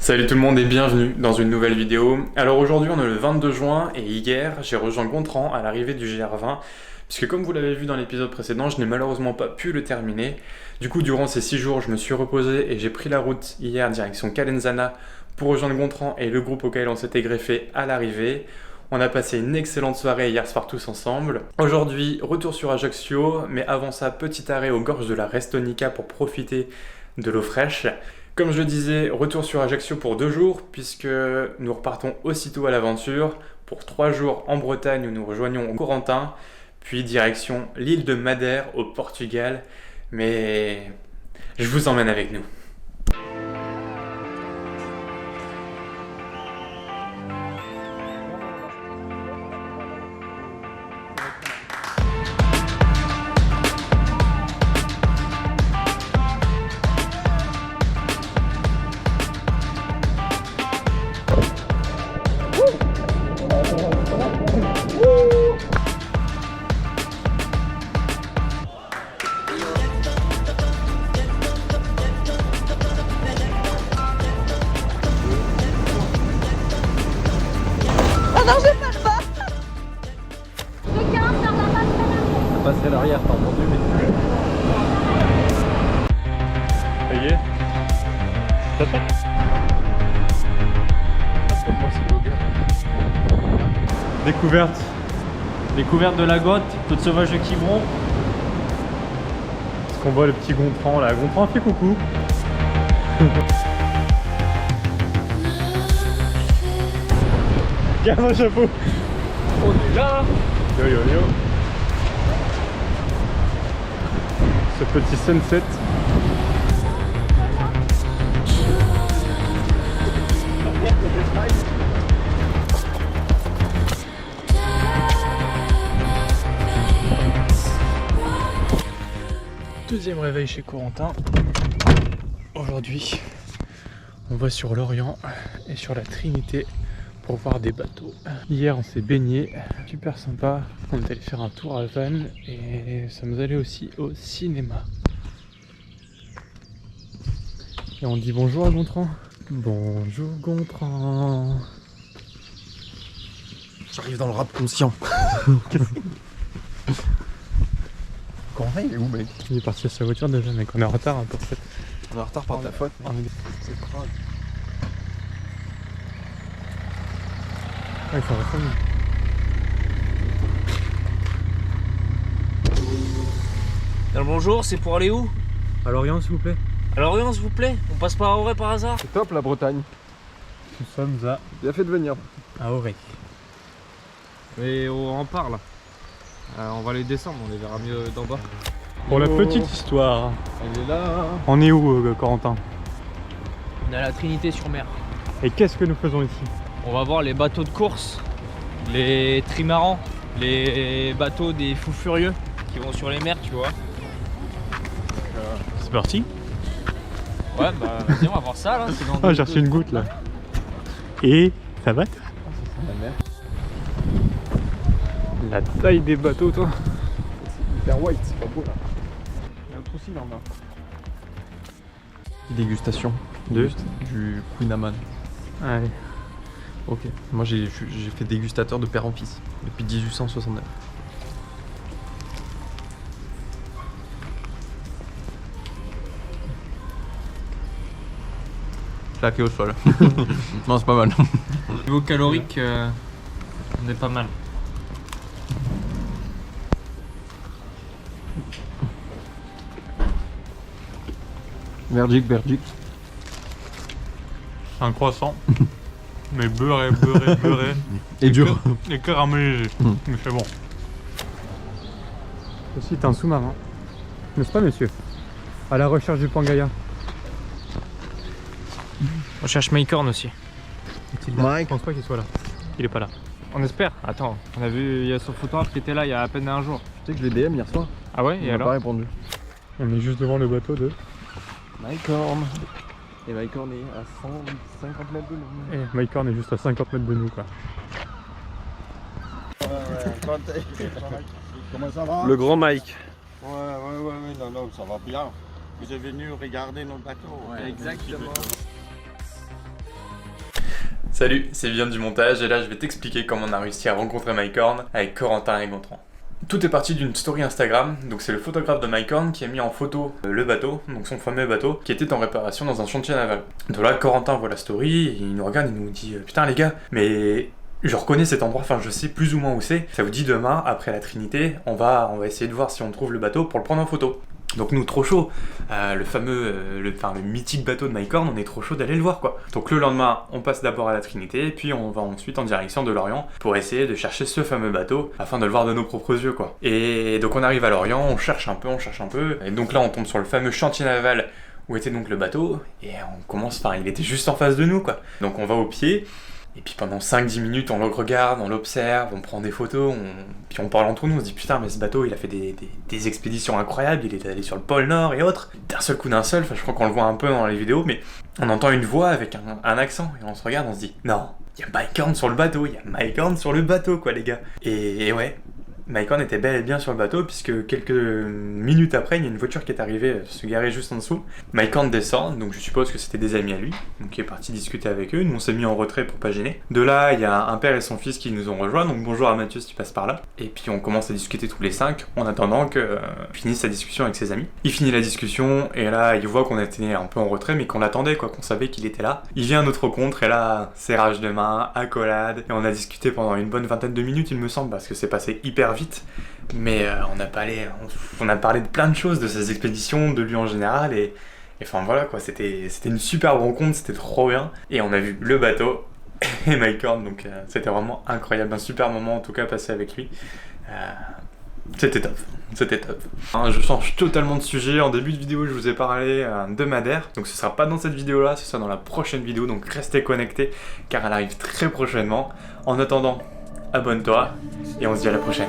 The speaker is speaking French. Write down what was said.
Salut tout le monde et bienvenue dans une nouvelle vidéo. Alors aujourd'hui on est le 22 juin et hier j'ai rejoint Gontran à l'arrivée du GR20 puisque comme vous l'avez vu dans l'épisode précédent, je n'ai malheureusement pas pu le terminer. Du coup durant ces 6 jours je me suis reposé et j'ai pris la route hier direction Calenzana pour rejoindre Gontran et le groupe auquel on s'était greffé à l'arrivée. On a passé une excellente soirée hier soir tous ensemble. Aujourd'hui retour sur Ajaccio, mais avant ça petit arrêt aux gorges de la Restonica pour profiter de l'eau fraîche. Comme je le disais, retour sur Ajaccio pour 2 jours, puisque nous repartons aussitôt à l'aventure pour 3 jours en Bretagne où nous rejoignons Corentin, puis direction l'île de Madère au Portugal. Mais je vous emmène avec nous. Non, j'ai pas le bas. Passer à l'arrière, t'as entendu, mais... Ça y est. T'attaques. Découverte de la grotte, toute sauvage de Quiberon. Est-ce qu'on voit le petit Gontran là? Gontran fait coucou. Garde un chapeau. On est là. Yo yo yo. Ce petit sunset. Deuxième réveil chez Corentin. Aujourd'hui, on va sur l'Orient et sur la Trinité pour voir des bateaux. Hier, on s'est baigné, super sympa. On est allé faire un tour à Vannes et ça nous allait aussi au cinéma. Et on dit bonjour à Gontran. Bonjour Gontran. J'arrive dans le rap conscient. Corentin, il est où, mec? Il est parti à sa voiture déjà, mec. On est en retard hein, pour cette. On est en retard par ta faute. C'est crade. Ah, il faut répondre. Alors bonjour, c'est pour aller où? À Lorient, s'il vous plaît. À Lorient, s'il vous plaît? On passe par Auray par hasard? C'est top la Bretagne. Nous sommes Bien fait de venir. à Auray. Mais on en parle. On va les descendre, on les verra mieux d'en bas. Pour la Oh. petite histoire, Elle est là. on est où, Corentin? On est à la Trinité-sur-Mer. Et qu'est-ce que nous faisons ici? On va voir les bateaux de course, les trimarans, les bateaux des fous furieux qui vont sur les mers, tu vois. C'est parti. Ouais, bah vas-y, on va voir ça là. C'est dans Ah, deux- j'ai reçu une goutte là. Et ça va? La mer. La taille des bateaux, toi. C'est hyper white, c'est pas beau là. Il y a un trou aussi là en bas. Dégustation Deux. du Queen Amman. Allez. Ok. Moi j'ai fait dégustateur de père en fils depuis 1869. Claqué au sol. Non, c'est pas mal. Niveau calorique, on est pas mal. Bergique. Un croissant. Mais beurré. Et dur. Et caramélisé. Mais c'est bon. Aussi, t'es un sous-marin. N'est-ce pas, monsieur? À la recherche du Pangaea. On cherche Mycorn aussi. Est-il là? Je pense pas qu'il soit là. Il est pas là. On espère. Attends, on a vu, il y a son photographe qui était là il y a à peine un jour. Tu sais que je l'ai DM hier soir. Ah ouais, Il et m'a alors? pas répondu. On est juste devant le bateau de... Mycorn. Et Mycorn est à 150 mètres de nous. Et Mycorn est juste à 50 mètres de nous, quoi. Comment ça va? Le grand Mike. Ouais, non, ça va bien. Vous êtes venu regarder notre bateau. Exactement. Salut, c'est Viviane du montage et là je vais t'expliquer comment on a réussi à rencontrer Mike Horn avec Corentin et Gontran. Tout est parti d'une story Instagram, donc c'est le photographe de Mike Horn qui a mis en photo le bateau, donc son fameux bateau, qui était en réparation dans un chantier naval. Donc là, Corentin voit la story, et il nous regarde, il nous dit « Putain les gars, mais je reconnais cet endroit, enfin je sais plus ou moins où c'est, ça vous dit demain, après la Trinité, on va essayer de voir si on trouve le bateau pour le prendre en photo. » Donc nous trop chaud, le mythique bateau de Mike Horn, on est trop chaud d'aller le voir quoi. Donc le lendemain, on passe d'abord à la Trinité, puis on va ensuite en direction de Lorient pour essayer de chercher ce fameux bateau afin de le voir de nos propres yeux quoi. Et donc on arrive à Lorient, on cherche un peu, et donc là on tombe sur le fameux chantier naval où était donc le bateau, et il était juste en face de nous quoi. Donc on va au pied. Et puis pendant 5-10 minutes, on le regarde, on l'observe, on prend des photos, puis on parle entre nous, on se dit putain mais ce bateau il a fait des expéditions incroyables, il est allé sur le pôle Nord et autres. D'un seul coup je crois qu'on le voit un peu dans les vidéos, mais on entend une voix avec un accent, et on se regarde, on se dit non, il y a Mike Horn sur le bateau, quoi les gars. Et ouais, Mike Horn était bel et bien sur le bateau, puisque quelques minutes après, il y a une voiture qui est arrivée se garer juste en dessous. Mike Horn descend, donc je suppose que c'était des amis à lui, donc il est parti discuter avec eux. Nous on s'est mis en retrait pour pas gêner. De là, il y a un père et son fils qui nous ont rejoints, donc bonjour à Mathieu si tu passes par là. Et puis on commence à discuter tous les 5, en attendant que finisse sa discussion avec ses amis. Il finit la discussion, et là il voit qu'on était un peu en retrait, mais qu'on l'attendait quoi, qu'on savait qu'il était là. Il vient à notre rencontre, et là, serrage de main, accolade, et on a discuté pendant une bonne vingtaine de minutes il me semble, parce que c'est passé hyper vite, mais on a parlé de plein de choses, de ses expéditions, de lui en général, et enfin voilà quoi, c'était une super rencontre, c'était trop bien, et on a vu le bateau et Mike Horn, donc c'était vraiment incroyable, un super moment en tout cas passé avec lui. C'était top. Je change totalement de sujet. En début de vidéo, je vous ai parlé de Madère. Donc ce sera pas dans cette vidéo-là, ce sera dans la prochaine vidéo. Donc restez connectés car elle arrive très prochainement. En attendant, abonne-toi et on se dit à la prochaine.